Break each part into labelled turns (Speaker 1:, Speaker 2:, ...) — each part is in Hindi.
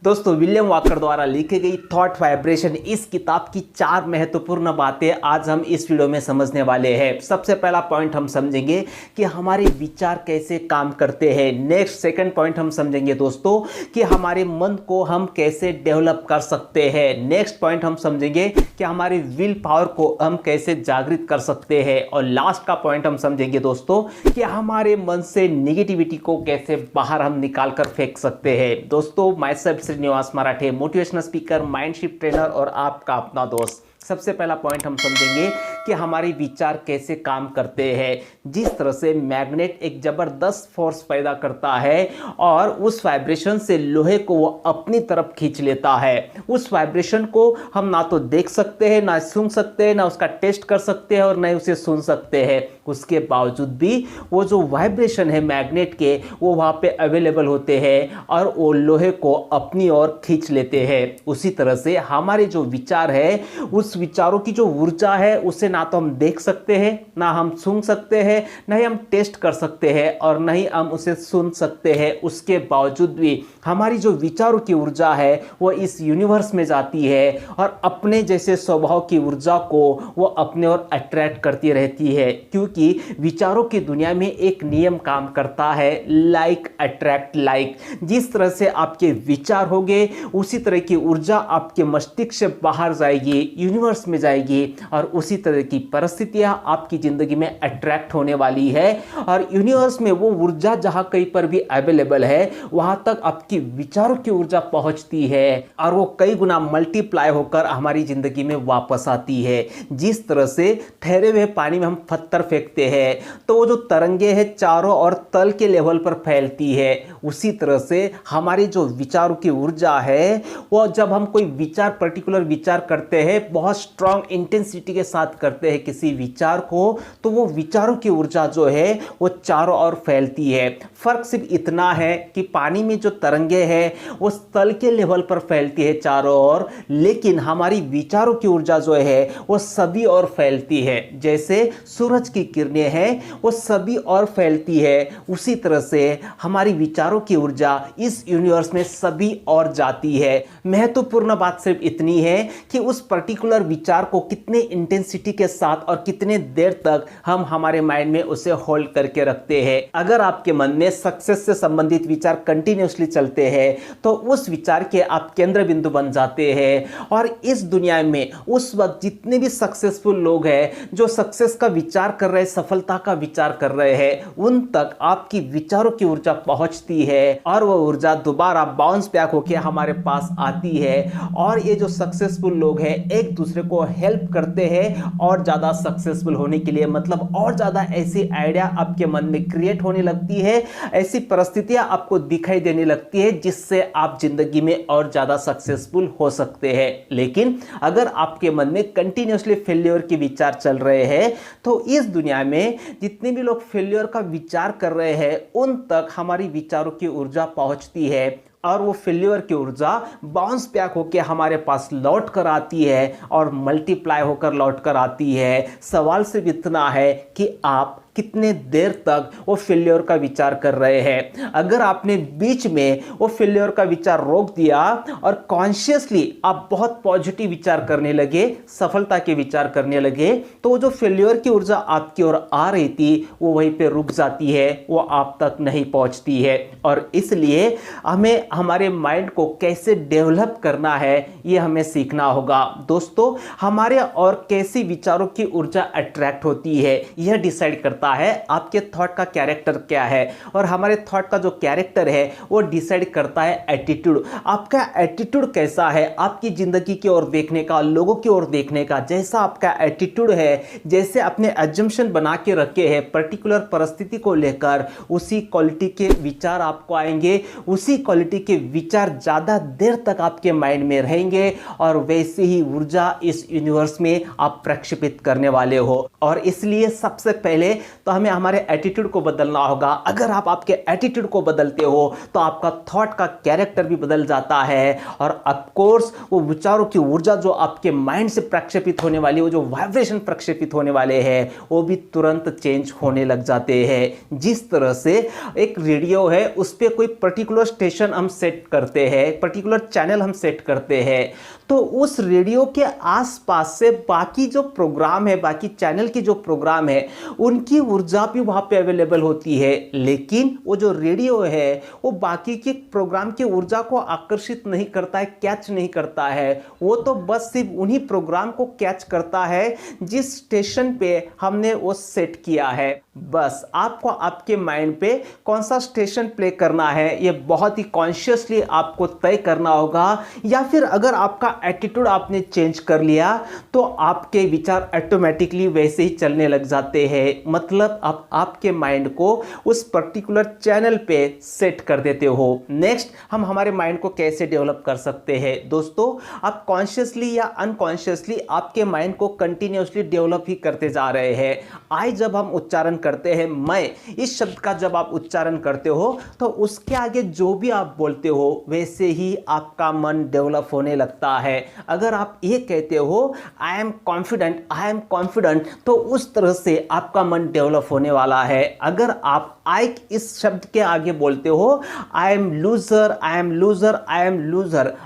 Speaker 1: दोस्तों विलियम वॉकर द्वारा लिखी गई थॉट वाइब्रेशन इस किताब की 4 महत्वपूर्ण बातें आज हम इस वीडियो में समझने वाले हैं। सबसे पहला पॉइंट हम समझेंगे कि हमारे विचार कैसे काम करते हैं। नेक्स्ट सेकंड पॉइंट हम समझेंगे दोस्तों कि हमारे मन को हम कैसे डेवलप कर सकते हैं। नेक्स्ट पॉइंट हम समझेंगे कि हमारे विल पावर को हम कैसे जागृत कर सकते हैं। और लास्ट का पॉइंट हम समझेंगे दोस्तों कि हमारे मन से निगेटिविटी को कैसे बाहर हम निकाल कर फेंक सकते हैं। दोस्तों my self Srinivas Marathe, motivational speaker, माइंडशिफ्ट trainer और आपका अपना दोस्त। सबसे पहला पॉइंट हम समझेंगे कि हमारे विचार कैसे काम करते हैं। जिस तरह से मैग्नेट एक जबरदस्त फोर्स पैदा करता है और उस वाइब्रेशन से लोहे को वो अपनी तरफ खींच लेता है। उस वाइब्रेशन को हम ना तो देख सकते हैं, ना सुन सकते हैं, ना उसका टेस्ट कर सकते हैं और ना उसे सुन सकते हैं। उसके बावजूद भी वो जो वाइब्रेशन है मैग्नेट के, वो वहाँ पे अवेलेबल होते हैं और वो लोहे को अपनी ओर खींच लेते हैं। उसी तरह से हमारे जो विचार है, उस विचारों की जो ऊर्जा है, उसे ना तो हम देख सकते हैं, ना हम सुन सकते हैं, ना ही हम टेस्ट कर सकते हैं और ना ही हम उसे सुन सकते हैं। उसके बावजूद भी हमारी जो विचारों की ऊर्जा है वो इस यूनिवर्स में जाती है और अपने जैसे स्वभाव की ऊर्जा को वो अपने ओर अट्रैक्ट करती रहती है। क्योंकि विचारों की दुनिया में एक नियम काम करता है, लाइक अट्रैक्ट लाइक। जिस तरह से आपके विचार होंगे उसी तरह की ऊर्जा आपके मस्तिष्क से बाहर जाएगी, यूनिवर्स में जाएगी और उसी तरह की परिस्थितियां आपकी जिंदगी में अट्रैक्ट होने वाली है। और यूनिवर्स में वो ऊर्जा जहां कहीं पर भी अवेलेबल है वहां तक आपकी विचारों की ऊर्जा पहुंचती है और वो कई गुना मल्टीप्लाई होकर हमारी जिंदगी में वापस आती है। जिस तरह से ठहरे हुए पानी में हम पत्थर फेंकते हैं तो वो जो तरंगे हैं चारों और तल के लेवल पर फैलती है, उसी तरह से हमारी जो विचारों की ऊर्जा है वो जब हम कोई विचार पर्टिकुलर विचार करते हैं, बहुत स्ट्रांग इंटेंसिटी के साथ करते हैं किसी विचार को, तो वो विचारों की ऊर्जा जो है वो चारों ओर फैलती है। फर्क सिर्फ इतना है कि पानी में जो तरंगे हैं वो तल के लेवल पर फैलती है चारों ओर, लेकिन हमारी विचारों की ऊर्जा जो है वो सभी ओर फैलती है। जैसे सूरज की किरणें हैं वो सभी ओर फैलती है, उसी तरह से हमारी विचारों की ऊर्जा इस यूनिवर्स में सभी ओर जाती है। महत्वपूर्ण बात सिर्फ इतनी है कि उस पर्टिकुलर विचार को कितने इंटेंसिटी के साथ और कितने देर तक हम हमारे माइंड में उसे होल्ड करके रखते हैं। अगर आपके मन में सक्सेस से संबंधित विचार कंटिन्यूसली चलते हैं तो उस विचार के आप केंद्र बिंदु बन जाते हैं। और इस दुनिया में उस वक्त जितने भी सक्सेसफुल लोग हैं जो सक्सेस का विचार कर रहे हैं, सफलता का विचार कर रहे हैं, उन तक आपकी विचारों की ऊर्जा पहुंचती है और वो ऊर्जा दोबारा बाउंस बैक होकर हमारे पास आती है। और ये जो सक्सेसफुल लोग हैं एक दूसरे को हेल्प करते हैं और ज्यादा सक्सेसफुल होने के लिए, मतलब और ज्यादा ऐसी आइडिया आपके मन में क्रिएट होने लगती है, ऐसी परिस्थितियां आपको दिखाई देने लगती है जिससे आप जिंदगी में और ज्यादा सक्सेसफुल हो सकते हैं। लेकिन अगर आपके मन में कंटिन्यूसली फेल्योर के विचार चल रहे हैं तो इस दुनिया में जितने भी लोग फेल्योर का विचार कर रहे हैं उन तक हमारी विचारों की ऊर्जा पहुंचती है और वो फेल्योर की ऊर्जा बाउंस बैक होकर हमारे पास लौट कर आती है और मल्टीप्लाई होकर लौट कर आती है। सवाल सिर्फ इतना है कि आप कितने देर तक वो फेल्योर का विचार कर रहे हैं। अगर आपने बीच में वो फेल्योर का विचार रोक दिया और कॉन्शियसली आप बहुत पॉजिटिव विचार करने लगे, सफलता के विचार करने लगे, तो वो जो फेल्योर की ऊर्जा आपकी ओर आ रही थी वो वहीं पे रुक जाती है, वो आप तक नहीं पहुंचती है। और इसलिए हमें हमारे माइंड को कैसे डेवलप करना है ये हमें सीखना होगा। दोस्तों हमारे और कैसी विचारों की ऊर्जा अट्रैक्ट होती है यह डिसाइड करता है आपके थॉट का कैरेक्टर क्या है, और हमारे थॉट का जो कैरेक्टर है वो डिसाइड करता है एटीट्यूड। आपका एटीट्यूड कैसा है आपकी जिंदगी की ओर देखने का, लोगों की ओर देखने का। जैसा आपका एटीट्यूड है, जैसे अपने एजम्पशन बना के रखे हैं पर्टिकुलर परिस्थिति को लेकर, उसी क्वालिटी के विचार आपको आएंगे, उसी क्वालिटी के विचार ज्यादा देर तक आपके माइंड में रहेंगे और वैसे ही ऊर्जा इस यूनिवर्स में आप प्रक्षेपित करने वाले हो। और इसलिए सबसे पहले तो हमें हमारे एटीट्यूड को बदलना होगा। अगर आप आपके एटीट्यूड को बदलते हो तो आपका थॉट का कैरेक्टर भी बदल जाता है, और ऑफ कोर्स वो विचारों की ऊर्जा जो आपके माइंड से प्रक्षेपित होने वाली, वो जो वाइब्रेशन प्रक्षेपित होने वाले हैं, वो भी तुरंत चेंज होने लग जाते हैं। जिस तरह से एक रेडियो है, उस पर कोई पर्टिकुलर स्टेशन हम सेट करते हैं, पर्टिकुलर चैनल हम सेट करते हैं, तो उस रेडियो के आसपास से बाकी जो प्रोग्राम है, बाकी चैनल की जो प्रोग्राम है, उनकी ऊर्जा भी वहां पे अवेलेबल होती है। लेकिन वो जो रेडियो है वो बाकी के प्रोग्राम की ऊर्जा को आकर्षित नहीं करता है, कैच नहीं करता है। वो तो बस सिर्फ उन्हीं प्रोग्राम को कैच करता है जिस स्टेशन पे हमने वो सेट किया है। बस आपको आपके माइंड पे कौन सा स्टेशन प्ले करना है, ये बहुत ही कॉन्शियसली आपको तय करना होगा। या फिर अगर आपका एटीट्यूड आपने चेंज कर लिया तो आपके विचार ऑटोमेटिकली वैसे ही चलने लग जाते हैं। मतलब आप आपके माइंड को उस पर्टिकुलर चैनल पे सेट कर देते हो। नेक्स्ट, हम हमारे माइंड को कैसे डेवलप कर सकते हैं? दोस्तों, आप कॉन्शियसली या अनकॉन्शियसली आपके माइंड को कंटिन्यूसली डेवलप ही करते जा रहे हैं। आज जब हम उच्चारण करते हैं, मैं इस शब्द का जब आप उच्चारण करते हो तो उसके आगे जो भी आप बोलते हो वैसे ही आपका मन डेवलप होने लगता है। अगर आप ये कहते हो आई एम कॉन्फिडेंट, तो उस तरह से आपका मन डेवलप होने वाला है। अगर आप आई इस शब्द के आगे बोलते हो आई एम लूजर,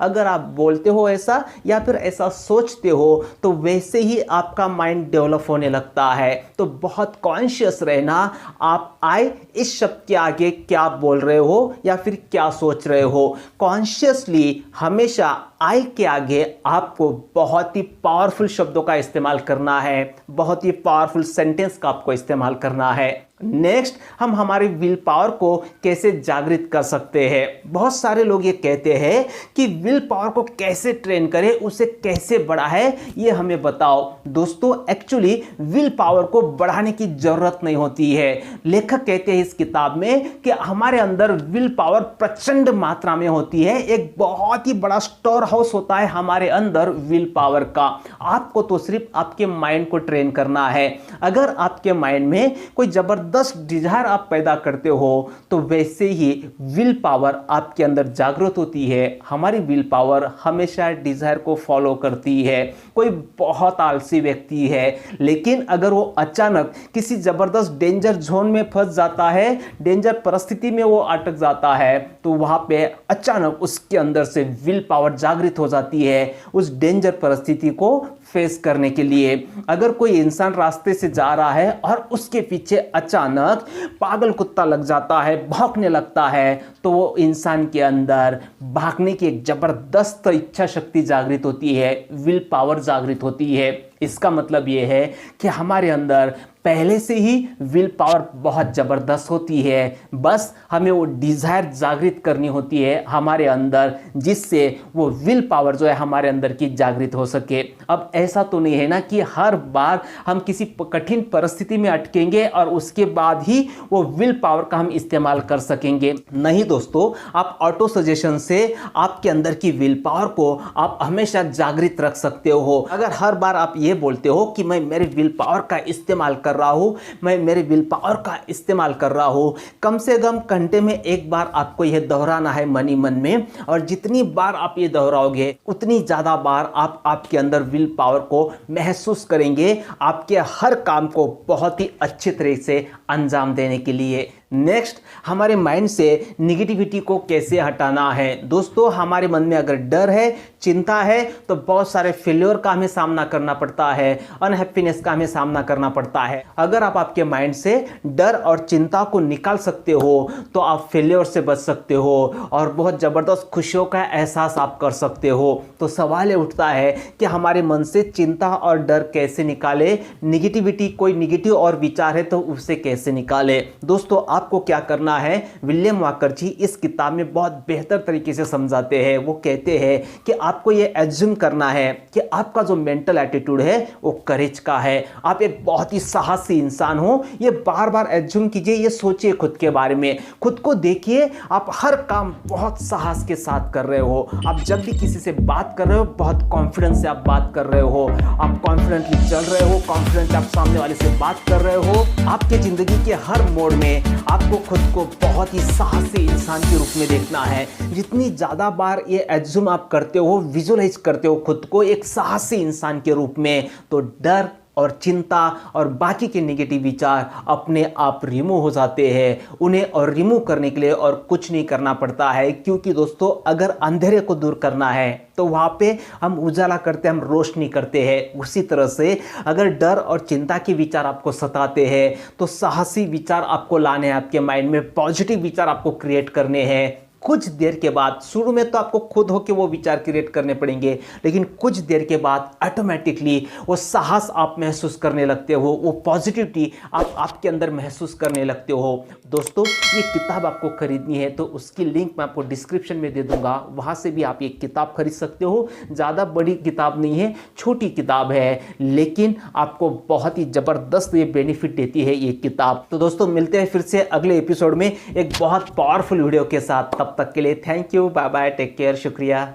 Speaker 1: अगर आप बोलते हो ऐसा या फिर ऐसा सोचते हो तो वैसे ही आपका माइंड डेवलप होने लगता है। तो बहुत कॉन्शियस रहना, आप आई इस शब्द के आगे क्या बोल रहे हो या फिर क्या सोच रहे हो। कॉन्शियसली हमेशा आई के आगे आपको बहुत ही पावरफुल शब्दों का इस्तेमाल करना है, बहुत ही पावरफुल सेंटेंस का आपको इस्तेमाल करना है। नेक्स्ट, हम हमारी विल पावर को कैसे जागृत कर सकते हैं? बहुत सारे लोग ये कहते हैं कि विल पावर को कैसे ट्रेन करें, उसे कैसे बढ़ाएं, ये हमें बताओ। दोस्तों, एक्चुअली विल पावर को बढ़ाने की जरूरत नहीं होती है। लेखक कहते हैं इस किताब में कि हमारे अंदर विल पावर प्रचंड मात्रा में होती है। एक बहुत ही बड़ा स्टोर हाउस होता है हमारे अंदर विल पावर का। आपको तो सिर्फ आपके माइंड को ट्रेन करना है। अगर आपके माइंड में कोई जबरदस्त डिजायर आप पैदा करते हो तो वैसे ही विल पावर आपके अंदर जागृत होती है। हमारी विल पावर हमेशा डिजायर को फॉलो करती है। कोई बहुत आलसी व्यक्ति है, लेकिन अगर वो अचानक किसी जबरदस्त डेंजर जोन में फंस जाता है, डेंजर परिस्थिति में वो अटक जाता है, तो वहां पे अचानक उसके अंदर से विल पावर जागृत हो जाती है उस डेंजर परिस्थिति को फेस करने के लिए। अगर कोई इंसान रास्ते से जा रहा है और उसके पीछे अचानक पागल कुत्ता लग जाता है, भौंकने लगता है, तो वो इंसान के अंदर भागने की एक जबरदस्त इच्छा शक्ति जागृत होती है, विल पावर जागृत होती है। इसका मतलब ये है कि हमारे अंदर पहले से ही विल पावर बहुत ज़बरदस्त होती है। बस हमें वो डिज़ायर जागृत करनी होती है हमारे अंदर, जिससे वो विल पावर जो है हमारे अंदर की जागृत हो सके। अब ऐसा तो नहीं है ना कि हर बार हम किसी कठिन परिस्थिति में अटकेंगे और उसके बाद ही वो विल पावर का हम इस्तेमाल कर सकेंगे। नहीं दोस्तों, आप ऑटो सजेशन से आपके अंदर की विल पावर को आप हमेशा जागृत रख सकते हो। अगर हर बार आप ये बोलते हो कि मैं मेरे विल पावर का इस्तेमाल कर रहा हूं, मैं मेरे विल पावर का इस्तेमाल कर रहा हूं, कम से कम घंटे में एक बार आपको यह दोहराना है मन ही मन में। और जितनी बार आप ये दोहराओगे उतनी ज्यादा बार आप आपके अंदर विल पावर को महसूस करेंगे, आपके हर काम को बहुत ही अच्छे तरह से अंजाम देने के लिए। नेक्स्ट, हमारे माइंड से निगेटिविटी को कैसे हटाना है? दोस्तों, हमारे मन में अगर डर है, चिंता है, तो बहुत सारे फेल्योर का हमें सामना करना पड़ता है, अनहैप्पीनेस का हमें सामना करना पड़ता है। अगर आप आपके माइंड से डर और चिंता को निकाल सकते हो तो आप फेल्योर से बच सकते हो और बहुत ज़बरदस्त खुशियों का एहसास आप कर सकते हो। तो सवाल ये उठता है कि हमारे मन से चिंता और डर कैसे निकाले, निगेटिविटी, कोई निगेटिव और विचार है तो उसे कैसे निकाले। दोस्तों, आपको क्या करना है, विलियम वॉकर जी इस किताब में बहुत बेहतर तरीके से समझाते हैं। वो कहते हैं कि आपको ये एज्यूम करना है कि आपका जो मेंटल एटीट्यूड है वो करेज का है, आप एक बहुत ही साहसी इंसान हो। ये बार बार एज्यूम कीजिए, ये सोचिए खुद के बारे में, खुद को देखिए, आप हर काम बहुत साहस के साथ कर रहे हो। आप जब भी किसी से बात कर रहे हो बहुत कॉन्फिडेंस से आप बात कर रहे हो, आप कॉन्फिडेंटली चल रहे हो, कॉन्फिडेंटली आप सामने वाले से बात कर रहे हो। आपके जिंदगी के हर मोड़ में आपको खुद को बहुत ही साहसी इंसान के रूप में देखना है। जितनी ज़्यादा बार ये एज्यूम आप करते हो, विजुअलाइज करते हो खुद को एक साहसी इंसान के रूप में, तो डर और चिंता और बाकी के नेगेटिव विचार अपने आप रिमूव हो जाते हैं। उन्हें और रिमूव करने के लिए और कुछ नहीं करना पड़ता है, क्योंकि दोस्तों अगर अंधेरे को दूर करना है तो वहाँ पे हम उजाला करते हैं, हम रोशनी करते हैं। उसी तरह से अगर डर और चिंता के विचार आपको सताते हैं तो साहसी विचार आपको लाने हैं आपके माइंड में, पॉजिटिव विचार आपको क्रिएट करने हैं। कुछ देर के बाद, शुरू में तो आपको खुद होकर वो विचार क्रिएट करने पड़ेंगे, लेकिन कुछ देर के बाद ऑटोमेटिकली वो साहस आप महसूस करने लगते हो, वो पॉजिटिविटी आप आपके अंदर महसूस करने लगते हो। दोस्तों ये किताब आपको खरीदनी है तो उसकी लिंक मैं आपको डिस्क्रिप्शन में दे दूंगा, वहाँ से भी आप ये किताब खरीद सकते हो। ज़्यादा बड़ी किताब नहीं है, छोटी किताब है, लेकिन आपको बहुत ही ज़बरदस्त ये बेनिफिट देती है ये किताब। तो दोस्तों मिलते हैं फिर से अगले एपिसोड में एक बहुत पावरफुल वीडियो के साथ। तब तक के लिए thank you, bye bye, take care, शुक्रिया।